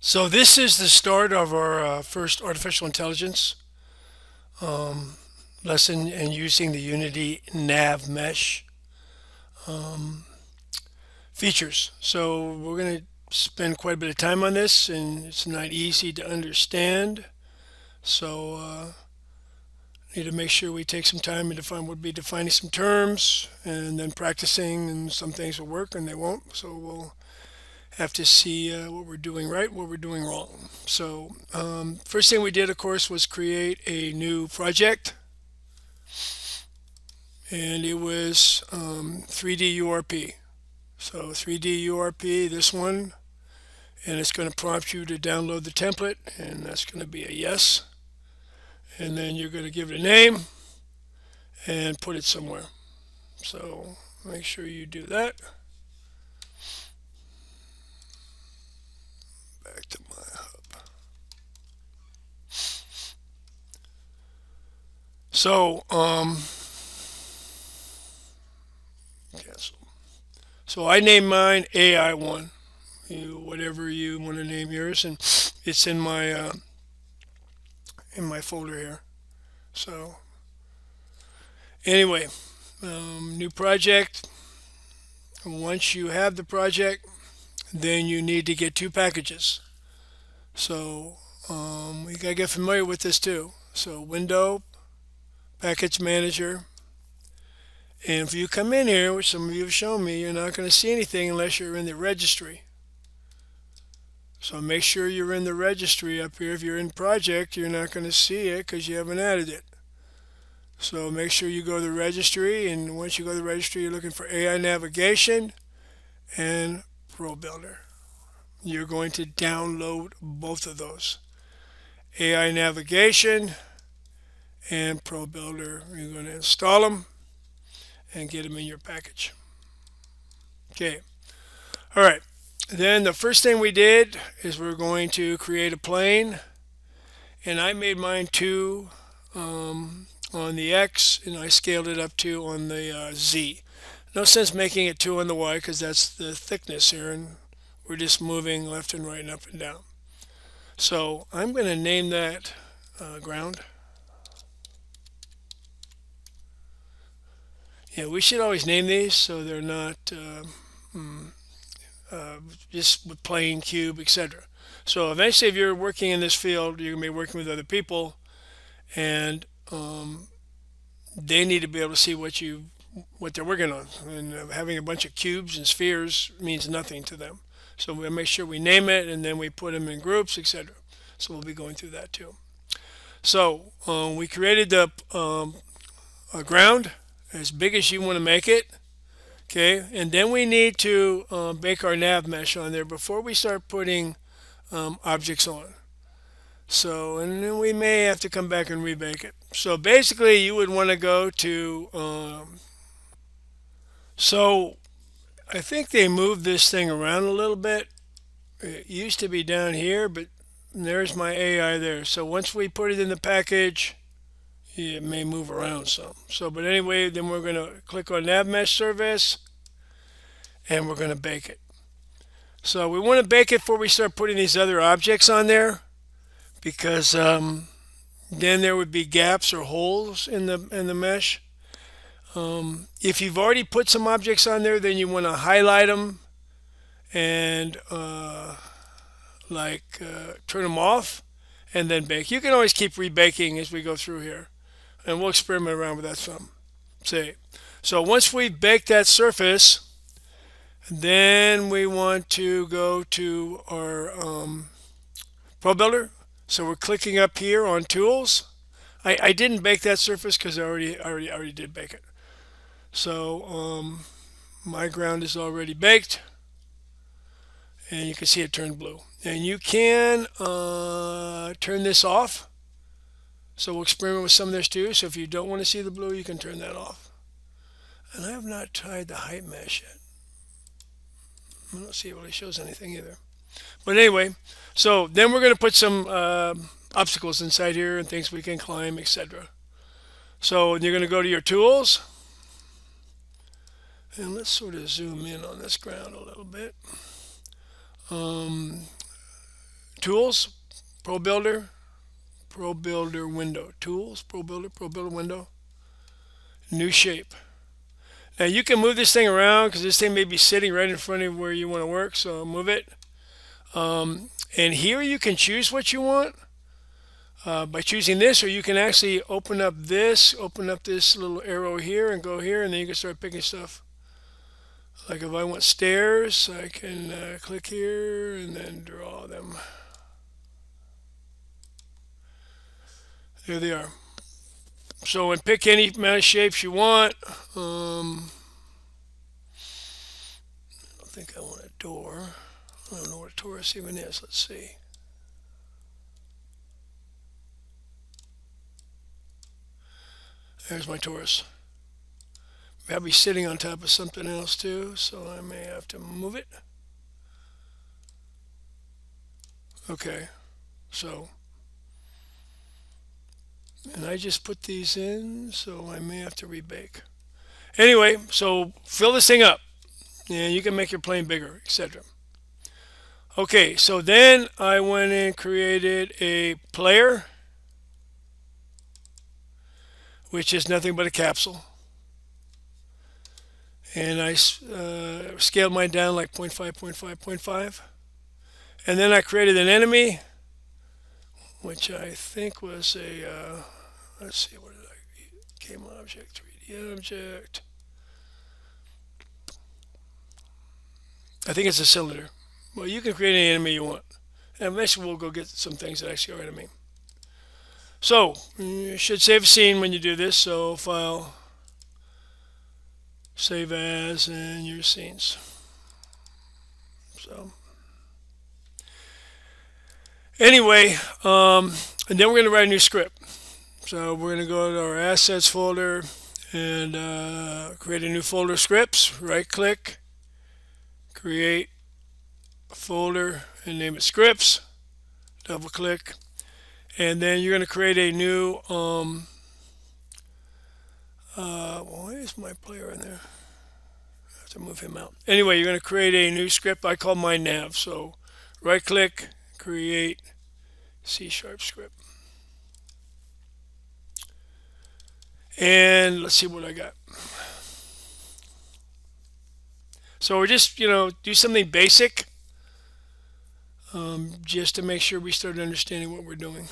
So this is the start of our first artificial intelligence lesson and using the Unity nav mesh features. So we're going to spend quite a bit of time on this, and it's not easy to understand. So need to make sure we take some time and define. We'll be defining some terms and then practicing, and some things will work and they won't. So we'll have to see what we're doing right, what we're doing wrong. So first thing we did, of course, was create a new project, and it was 3D URP. So 3D URP, this one, and it's going to prompt you to download the template, and that's going to be a yes. And then you're going to give it a name and put it somewhere. So make sure you do that. Back to my hub. So cancel. So I named mine AI1. Whatever you want to name yours, and it's in my folder here. So anyway, new project. Once you have the project, then you need to get two packages. So we gotta get familiar with this too. So Window, Package Manager, and if you come in here, which some of you have shown me, you're not going to see anything unless you're in the registry. So make sure you're in the registry up here. If you're in project, you're not going to see it because you haven't added it. So make sure you go to the registry, and once you go to the registry, you're looking for AI navigation and Pro Builder. You're going to download both of those. AI navigation and Pro Builder. You're going to install them and get them in your package. Okay. All right. Then the first thing we did is we're going to create a plane, and I made mine two on the X, and I scaled it up to on the Z. No sense making it two on the Y because that's the thickness here, and we're just moving left and right and up and down. So I'm going to name that ground. Yeah, we should always name these so they're not just with plane, cube, etc. So eventually, if you're working in this field, you're going to be working with other people, and they need to be able to see what they're working on. And having a bunch of cubes and spheres means nothing to them. So we'll make sure we name it, and then we put them in groups, etc. So we'll be going through that too. So we created the ground as big as you want to make it. Okay, and then we need to bake our nav mesh on there before we start putting objects on. So, and then we may have to come back and rebake it. So basically, you would want to go to. So I think they moved this thing around a little bit. It used to be down here, but there's my AI there. So once we put it in the package, it may move around some. So, but anyway, then we're going to click on Nav Mesh Service, and we're going to bake it. So we want to bake it before we start putting these other objects on there, because then there would be gaps or holes in the mesh. If you've already put some objects on there, then you want to highlight them and turn them off and then bake. You can always keep rebaking as we go through here, and we'll experiment around with that some. See. So once we've baked that surface, then we want to go to our Pro Builder. So we're clicking up here on Tools. I didn't bake that surface because I already did bake it. So my ground is already baked, and you can see it turned blue. And you can turn this off. So we'll experiment with some of this too. So if you don't want to see the blue, you can turn that off. And I have not tried the height mesh yet. I don't see it really shows anything either. But anyway, so then we're going to put some obstacles inside here and things we can climb, etc. So you're going to go to your tools. And let's sort of zoom in on this ground a little bit. Tools, Pro Builder, Pro Builder window. Tools, Pro Builder window. New shape. Now you can move this thing around because this thing may be sitting right in front of where you want to work. So move it. And here you can choose what you want by choosing this, or you can actually open up this little arrow here and go here, and then you can start picking stuff. Like if I want stairs, I can click here and then draw them. There they are. So and pick any amount of shapes you want. I think I want a door. I don't know what a torus even is. Let's see. There's my torus. I'll be sitting on top of something else too, so I may have to move it. Okay, so, and I just put these in, so I may have to rebake. Anyway, so fill this thing up, and you can make your plane bigger, etc. Okay, so then I went and created a player, which is nothing but a capsule. And I scaled mine down like 0.5, 0.5, 0.5. And then I created an enemy, which I think was a, let's see, what did I, game object, 3D object. I think it's a cylinder. Well, you can create any enemy you want. And eventually we'll go get some things that actually are enemy. So, you should save a scene when you do this. So, File, Save As, and your scenes. So, anyway, and then we're going to write a new script. So we're going to go to our Assets folder and create a new folder, Scripts. Right click, create a folder, and name it Scripts. Double click, and then you're going to create a new. Why is my player in there? I have to move him out. Anyway, you're going to create a new script. I call mine nav. So right click, create C# script. And let's see what I got. So we're just, do something basic just to make sure we start understanding what we're doing.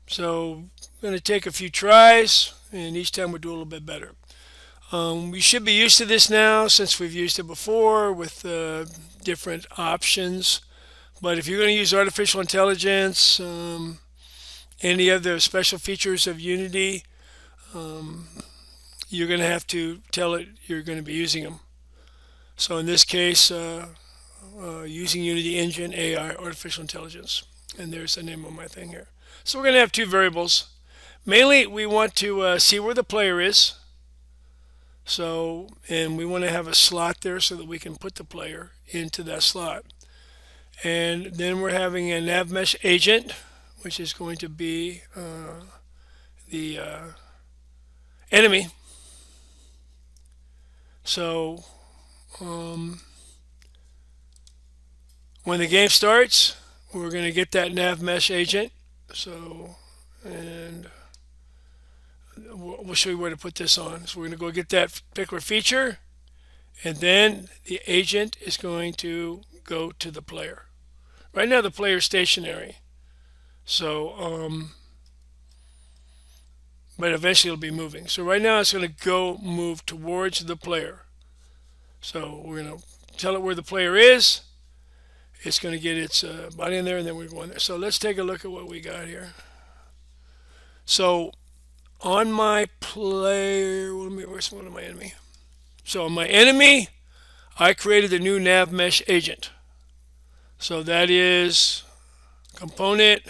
So I'm going to take a few tries, and each time we'll do a little bit better. We should be used to this now since we've used it before with different options. But if you're going to use artificial intelligence, any of the special features of Unity, you're going to have to tell it you're going to be using them. So in this case, using Unity Engine AI Artificial Intelligence. And there's the name of my thing here. So we're going to have two variables. Mainly, we want to see where the player is. So, and we want to have a slot there so that we can put the player into that slot. And then we're having a nav mesh agent, which is going to be the enemy. So, when the game starts, we're going to get that nav mesh agent. So, and we'll show you where to put this on. So we're going to go get that particular feature, and then the agent is going to go to the player. Right now the player is stationary. So, but eventually it'll be moving. So right now it's going to go move towards the player. So we're going to tell it where the player is. It's going to get its body in there, and then we're going there. So let's take a look at what we got here. So on my player, where's one of my enemy? So on my enemy, I created the new nav mesh agent. So that is component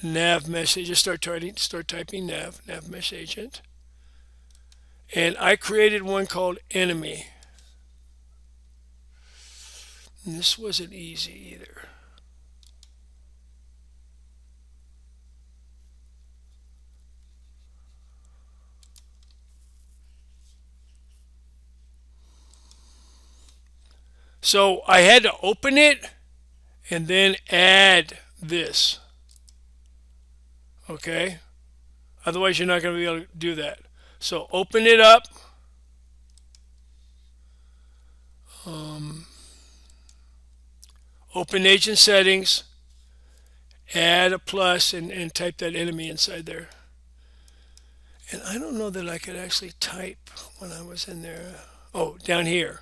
nav mesh. Just start typing nav mesh agent. And I created one called enemy. And this wasn't easy either. So I had to open it and then add this. Okay? Otherwise, you're not going to be able to do that. So open it up. Open agent settings. Add a plus and type that enemy inside there. And I don't know that I could actually type when I was in there. Oh, down here.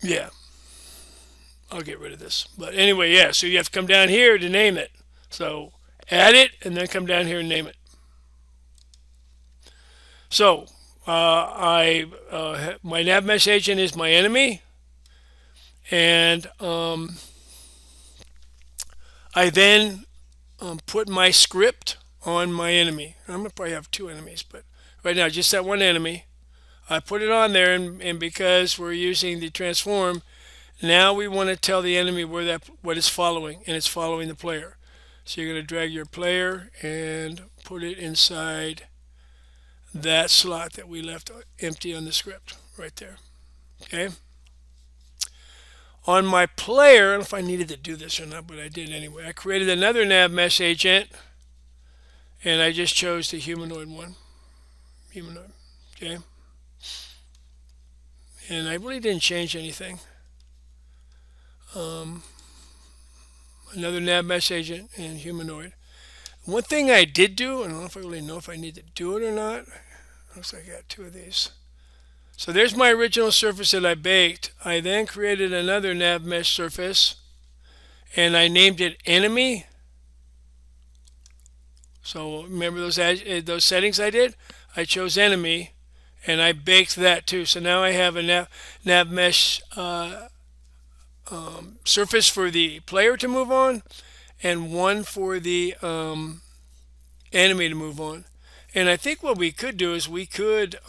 Yeah, I'll get rid of this. But anyway, yeah, so you have to come down here to name it. So add it and then come down here and name it. So my nav mesh agent is my enemy, and I then put my script on my enemy. I'm gonna probably have two enemies, but right now just that one enemy. I put it on there, and because we're using the transform, now we want to tell the enemy where that what it's following, and it's following the player. So you're going to drag your player and put it inside that slot that we left empty on the script right there. Okay. On my player, I don't know if I needed to do this or not, but I did anyway. I created another nav mesh agent, and I just chose the humanoid one. Humanoid. Okay. And I really didn't change anything. Another nav mesh agent and humanoid. One thing I did do, I don't know if I really know if I need to do it or not. Looks like I got two of these. So there's my original surface that I baked. I then created another nav mesh surface and I named it enemy. So remember those settings I did? I chose enemy and I baked that too. So now I have a nav mesh surface for the player to move on and one for the enemy to move on. And I think what we could do is we could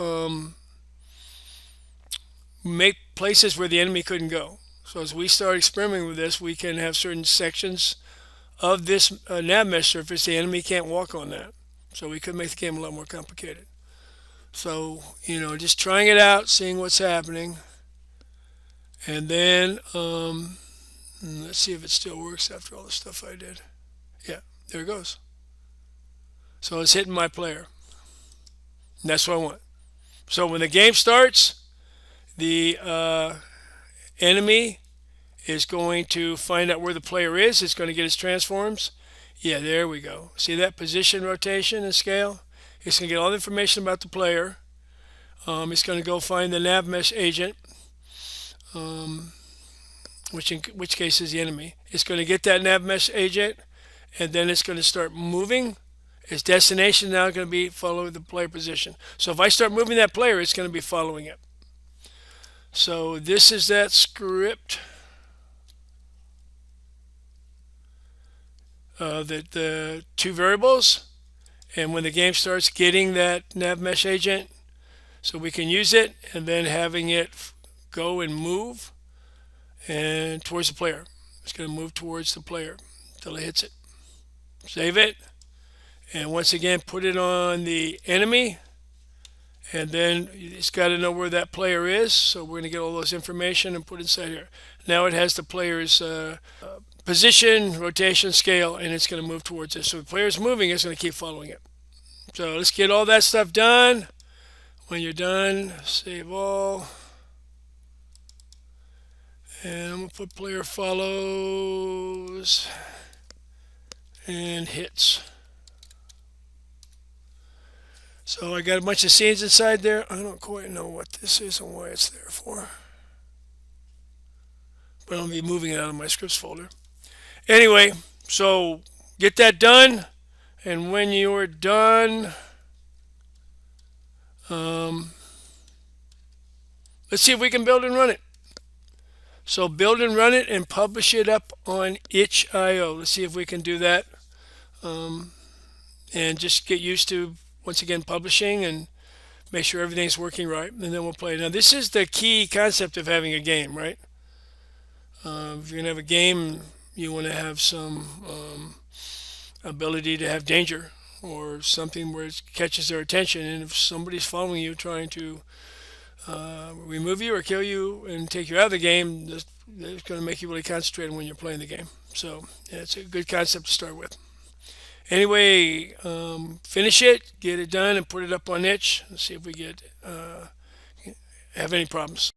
make places where the enemy couldn't go. So as we start experimenting with this, we can have certain sections of this nav mesh surface the enemy can't walk on that. So we could make the game a lot more complicated. So, just trying it out, seeing what's happening. And then let's see if it still works after all the stuff I did. Yeah, there it goes. So it's hitting my player. And that's what I want. So when the game starts, the enemy is going to find out where the player is. It's going to get its transforms. Yeah, there we go. See that position, rotation, and scale? It's going to get all the information about the player. It's going to go find the nav mesh agent, which in which case is the enemy. It's going to get that nav mesh agent, and then it's going to start moving. Its destination now going to be follow the player position. So if I start moving that player, it's going to be following it. So this is that script. The two variables, and when the game starts getting that nav mesh agent, so we can use it, and then having it go and move and towards the player. It's going to move towards the player until it hits it. Save it, and once again put it on the enemy, and then it's got to know where that player is. So we're going to get all those information and put it inside here. Now it has the player's position, rotation, scale, and it's going to move towards it. So the player's moving, it's going to keep following it. So let's get all that stuff done. When you're done, save all. And I'm going to put player follows and hits. So I got a bunch of scenes inside there. I don't quite know what this is and why it's there for. But I'll be moving it out of my scripts folder. Anyway, so get that done. And when you're done, let's see if we can build and run it. So build and run it and publish it up on itch.io. Let's see if we can do that. And just get used to, once again, publishing and make sure everything's working right. And then we'll play. Now, this is the key concept of having a game, right? If you're going to have a game, you want to have some ability to have danger. or something where it catches their attention. And if somebody's following you, trying to remove you or kill you and take you out of the game, it's going to make you really concentrate when you're playing the game. So yeah, it's a good concept to start with. Anyway, finish it, get it done, and put it up on itch. Let's see if we have any problems.